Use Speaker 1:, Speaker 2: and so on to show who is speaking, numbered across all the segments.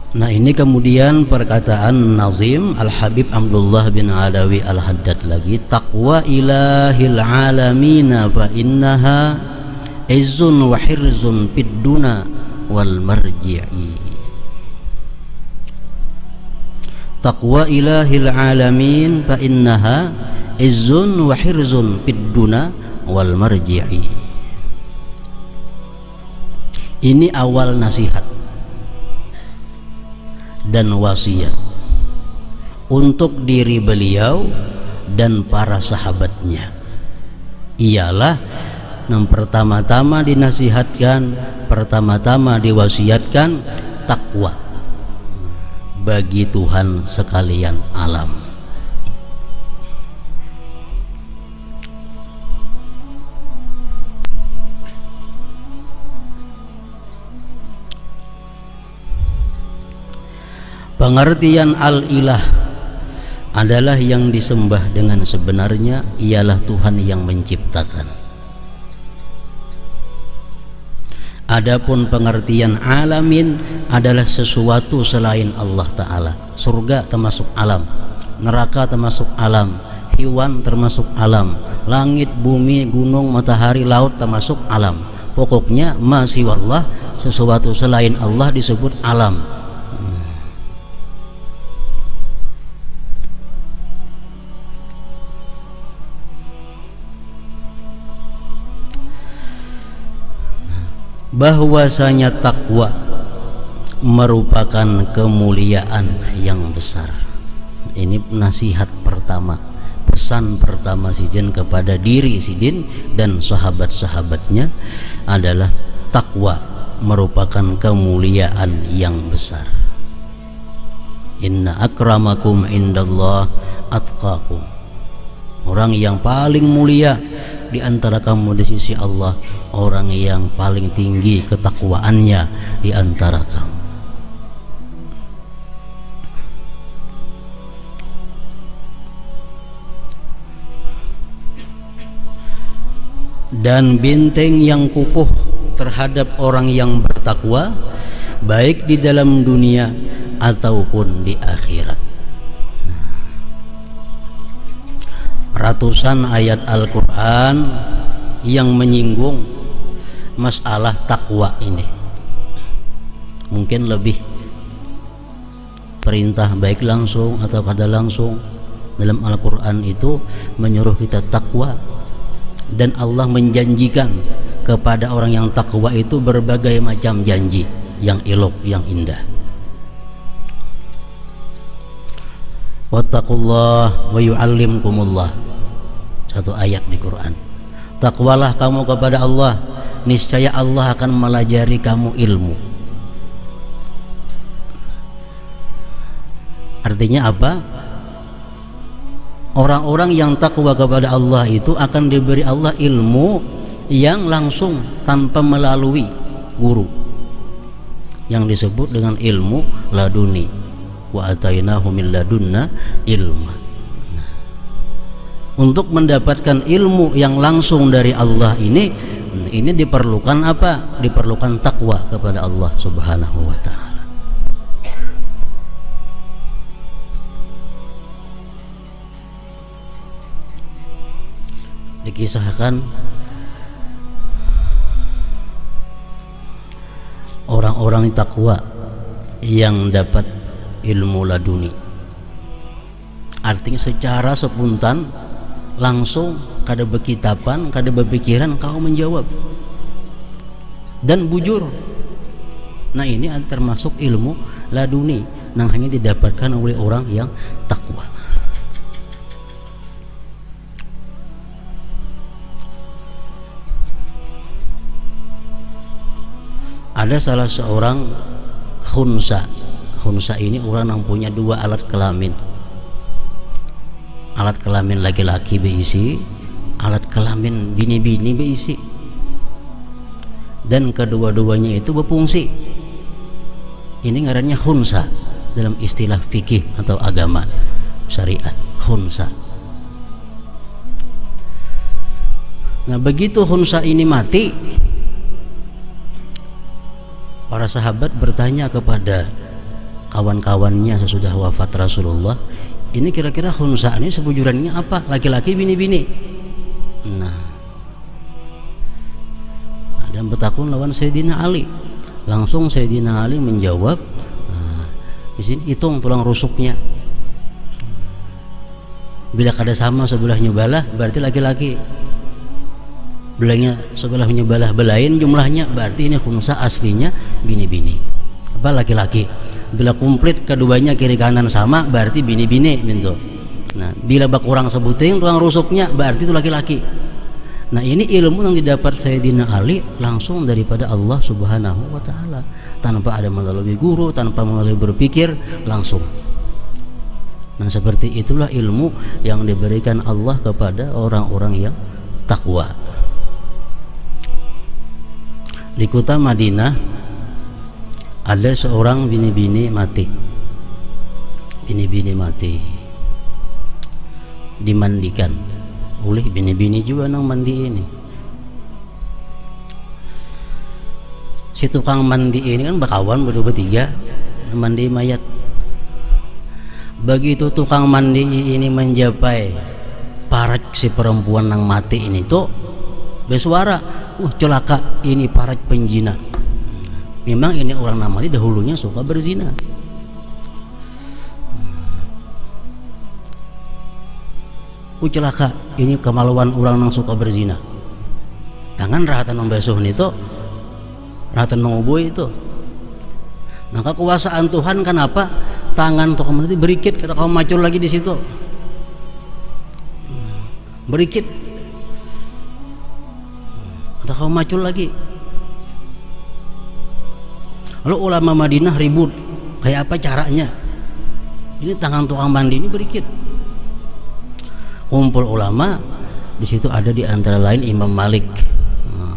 Speaker 1: Nah, ini kemudian perkataan Nazim Al-Habib Abdullah bin Alawi Al-Haddad lagi, taqwa ilahil alamina fa innaha izzun wa hirzun fid duna wal marji'i. Taqwa ilahil alamin fa innaha izzun wa hirzun fid duna wal marji'i. Ini awal nasihat dan wasiat untuk diri beliau dan para sahabatnya. Ialah yang pertama-tama dinasihatkan, pertama-tama diwasiatkan takwa bagi Tuhan sekalian alam. Pengertian al-ilah adalah yang disembah dengan sebenarnya ialah Tuhan yang menciptakan. Adapun pengertian alamin adalah sesuatu selain Allah Ta'ala. Surga termasuk alam, neraka termasuk alam, hewan termasuk alam, langit, bumi, gunung, matahari, laut termasuk alam. Pokoknya masih Allah, sesuatu selain Allah disebut alam. Bahwasanya takwa merupakan kemuliaan yang besar. Ini nasihat pertama, pesan pertama Sidin kepada diri Sidin dan sahabat-sahabatnya adalah takwa merupakan kemuliaan yang besar. Inna akramakum indallah atqakum. Orang yang paling mulia di antara kamu di sisi Allah, orang yang paling tinggi ketakwaannya di antara kamu. Dan benteng yang kukuh terhadap orang yang bertakwa, baik di dalam dunia ataupun di akhirat. Ratusan ayat Al-Quran yang menyinggung masalah takwa ini. Mungkin lebih perintah baik langsung atau kada langsung dalam Al-Quran itu menyuruh kita takwa. Dan Allah menjanjikan kepada orang yang takwa itu berbagai macam janji yang elok, yang indah. Wattaqullah wa yu'allimkumullah. Satu ayat di Quran. Takwalah kamu kepada Allah, niscaya Allah akan melajari kamu ilmu. Artinya apa? Orang-orang yang takwa kepada Allah itu akan diberi Allah ilmu yang langsung tanpa melalui guru, yang disebut dengan ilmu laduni. Wa atainahu min ladunna ilma. Untuk mendapatkan ilmu yang langsung dari Allah ini diperlukan apa? Diperlukan takwa kepada Allah Subhanahu wa ta'ala. Dikisahkan orang-orang takwa yang dapat ilmu laduni, artinya secara spontan langsung, kada berkitapan, kada berpikiran, kau menjawab dan bujur. Nah, ini termasuk ilmu laduni yang hanya didapatkan oleh orang yang takwa. Ada salah seorang khunsa. Khunsa ini orang yang punya dua alat kelamin. Alat kelamin laki-laki berisi, alat kelamin bini-bini berisi. Dan kedua-duanya itu berfungsi. Ini ngarannya khunsa dalam istilah fikih atau agama syariat, khunsa. Nah, begitu khunsa ini mati, para sahabat bertanya kepada kawan-kawannya sesudah wafat Rasulullah. Ini kira-kira khunsa ini sebujurannya apa? Laki-laki bini-bini. Nah, ada yang bertakun lawan Sayyidina Ali. Langsung Sayyidina Ali menjawab, di sini hitung tulang rusuknya. Bila kada sama sebelahnya balah, berarti laki-laki. Belahnya sebelahnya balah belain jumlahnya, berarti ini khunsa aslinya bini-bini. Apa laki-laki. Bila komplit keduanya kiri kanan sama, berarti bini-bini gitu. Nah, bila bakurang sebuting tulang rusuknya, berarti itu laki-laki. Nah, ini ilmu yang didapat Sayyidina Ali langsung daripada Allah Subhanahu wa taala, tanpa ada melalui guru, tanpa melalui berpikir, langsung. Nah, seperti itulah ilmu yang diberikan Allah kepada orang-orang yang takwa. Di kota Madinah ada seorang bini-bini mati. Bini-bini mati dimandikan oleh bini-bini juga nang mandi ini. Si tukang mandi ini kan berkawan berdua bertiga mandi mayat. Begitu tukang mandi ini mencapai parat si perempuan nang mati ini tuh bersuara, celaka, ini parat penjina. Memang ini orang namanya dahulunya suka berzina. Celaka, ini kemaluan orang yang suka berzina. Tangan rahatan membasuh itu, rahatan mengubui itu. Nah, kekuasaan Tuhan kenapa tangan tukang mandi berikit, kata kamu macul lagi di situ. Berikit. Kata kamu macul lagi. Lalu ulama Madinah ribut, kayak apa caranya? Ini tangan tukang mandi ini berikit. Kumpul ulama, di situ ada di antara lain Imam Malik,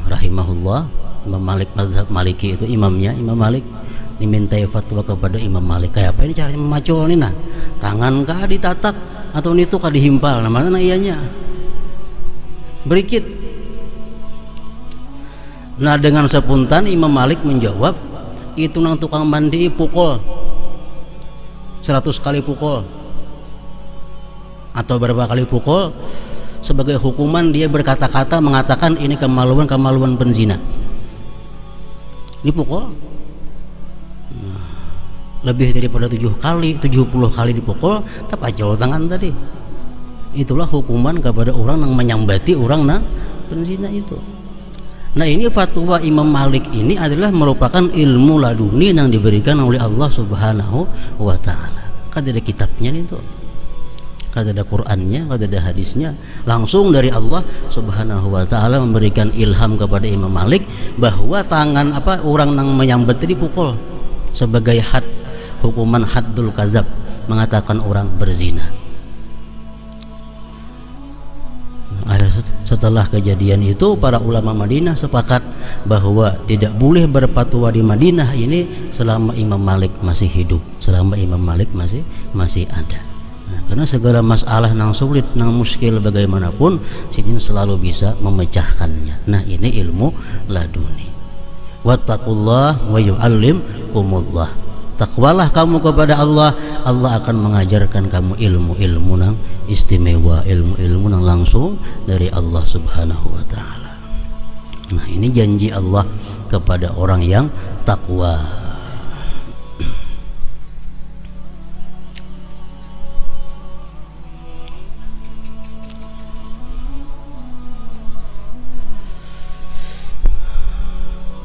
Speaker 1: rahimahullah. Imam Malik mazhab Maliki itu imamnya, Imam Malik dimintai fatwa kepada Imam Malik. Kayak apa ini caranya memacul ini? Nah, tangan kah ditatak atau itu kah dihimpal? Nah, mana ianya? Berikit. Nah, dengan sepuntan Imam Malik menjawab, itu nang tukang mandi pukul 100 kali pukul atau berapa kali pukul, sebagai hukuman dia berkata-kata mengatakan ini kemaluan penzina. Dipukul lebih daripada 70 kali dipukul, tapi aja tangan tadi. Itulah hukuman kepada orang yang menyambati orang na penzina itu. Nah, ini fatwa Imam Malik ini adalah merupakan ilmu laduni yang diberikan oleh Allah Subhanahu wa taala. Kan ada kitabnya itu. Kan ada Qur'annya, kan ada hadisnya, langsung dari Allah Subhanahu wa taala memberikan ilham kepada Imam Malik bahwa tangan orang yang menyambat dipukul sebagai hukuman haddul kadzab, mengatakan orang berzina. Setelah kejadian itu, para ulama Madinah sepakat bahwa tidak boleh berfatwa di Madinah ini selama Imam Malik masih hidup, selama Imam Malik masih ada. Nah, karena segala masalah nang sulit, nang muskil bagaimanapun, sidin selalu bisa memecahkannya. Nah, ini ilmu laduni. Wattaqullah wa yu'allimkumullah. Takwalah kamu kepada Allah, Allah akan mengajarkan kamu ilmu-ilmu nang istimewa, ilmu-ilmu nang langsung dari Allah Subhanahu wa taala. Nah, ini janji Allah kepada orang yang takwa.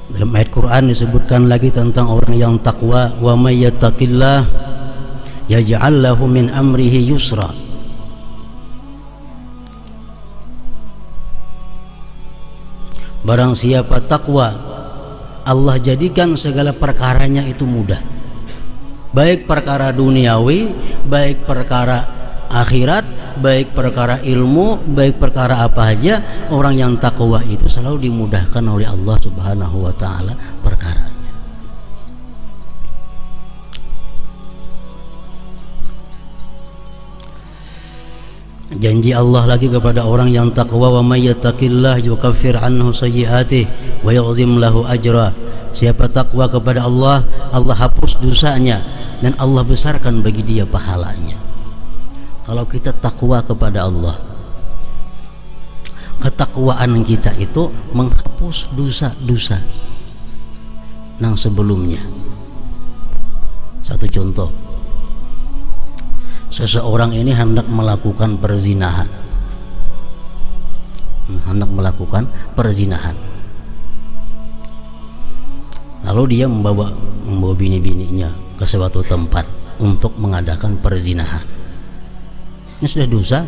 Speaker 1: Dalam ayat Quran disebutkan lagi tentang orang yang takwa, wa may yattaqillah yaj'al lahu min amrihi yusra. Barang siapa takwa, Allah jadikan segala perkaranya itu mudah. Baik perkara duniawi, baik perkara akhirat, baik perkara ilmu, baik perkara apa saja, orang yang takwa itu selalu dimudahkan oleh Allah Subhanahu wa taala perkaranya. Janji Allah lagi kepada orang yang takwa, wa may yattaqillah yukaffir anhu sayyi'atihi wa yu'zim lahu ajra. Siapa takwa kepada Allah, Allah hapus dosanya dan Allah besarkan bagi dia pahalanya. Kalau kita takwa kepada Allah, ketakwaan kita itu menghapus dosa-dosa yang sebelumnya. Satu contoh, seseorang ini hendak melakukan perzinahan, lalu dia membawa bini-bininya ke suatu tempat untuk mengadakan perzinahan. Ini sudah dosa,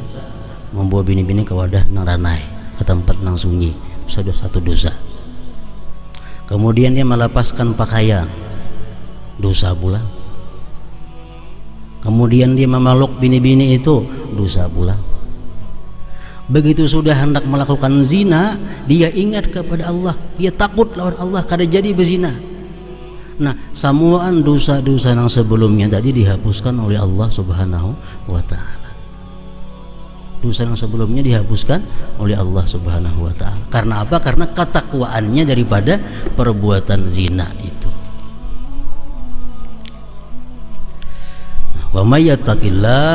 Speaker 1: membawa bini-bini ke wadah nang ranai, ke tempat nang sunyi, sudah satu dosa. Kemudian dia melepaskan pakaian, dosa pula. Kemudian dia memeluk bini-bini itu, dosa pula. Begitu sudah hendak melakukan zina, dia ingat kepada Allah, dia takut lawan Allah kada jadi berzina. Nah, samuan dosa-dosa yang sebelumnya tadi dihapuskan oleh Allah Subhanahu wa ta'ala. Dosa yang sebelumnya dihapuskan oleh Allah Subhanahu wa ta'ala. Karena apa? Karena ketakwaannya daripada perbuatan zina itu. Wa may yattaqillah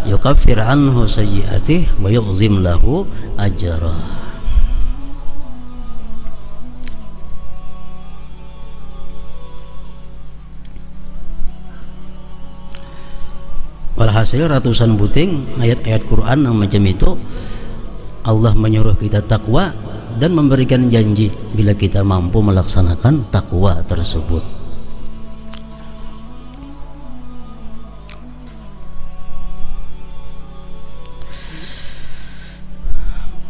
Speaker 1: yukaffir anhu sayyi'atihi wa yu'zim lahu ajra. Walhasil ratusan buting ayat-ayat Quran yang macam itu, Allah menyuruh kita takwa dan memberikan janji bila kita mampu melaksanakan takwa tersebut.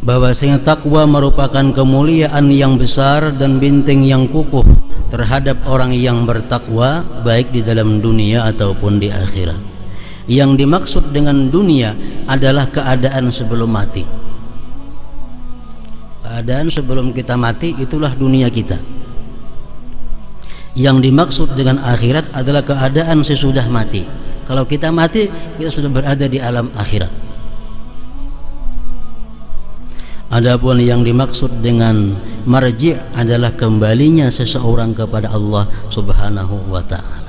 Speaker 1: Bahwasanya takwa merupakan kemuliaan yang besar dan benteng yang kukuh terhadap orang yang bertakwa, baik di dalam dunia ataupun di akhirat. Yang dimaksud dengan dunia adalah keadaan sebelum mati. Keadaan sebelum kita mati itulah dunia kita. Yang dimaksud dengan akhirat adalah keadaan sesudah mati. Kalau kita mati, kita sudah berada di alam akhirat. Adapun yang dimaksud dengan marji' adalah kembalinya seseorang kepada Allah Subhanahu wa ta'ala.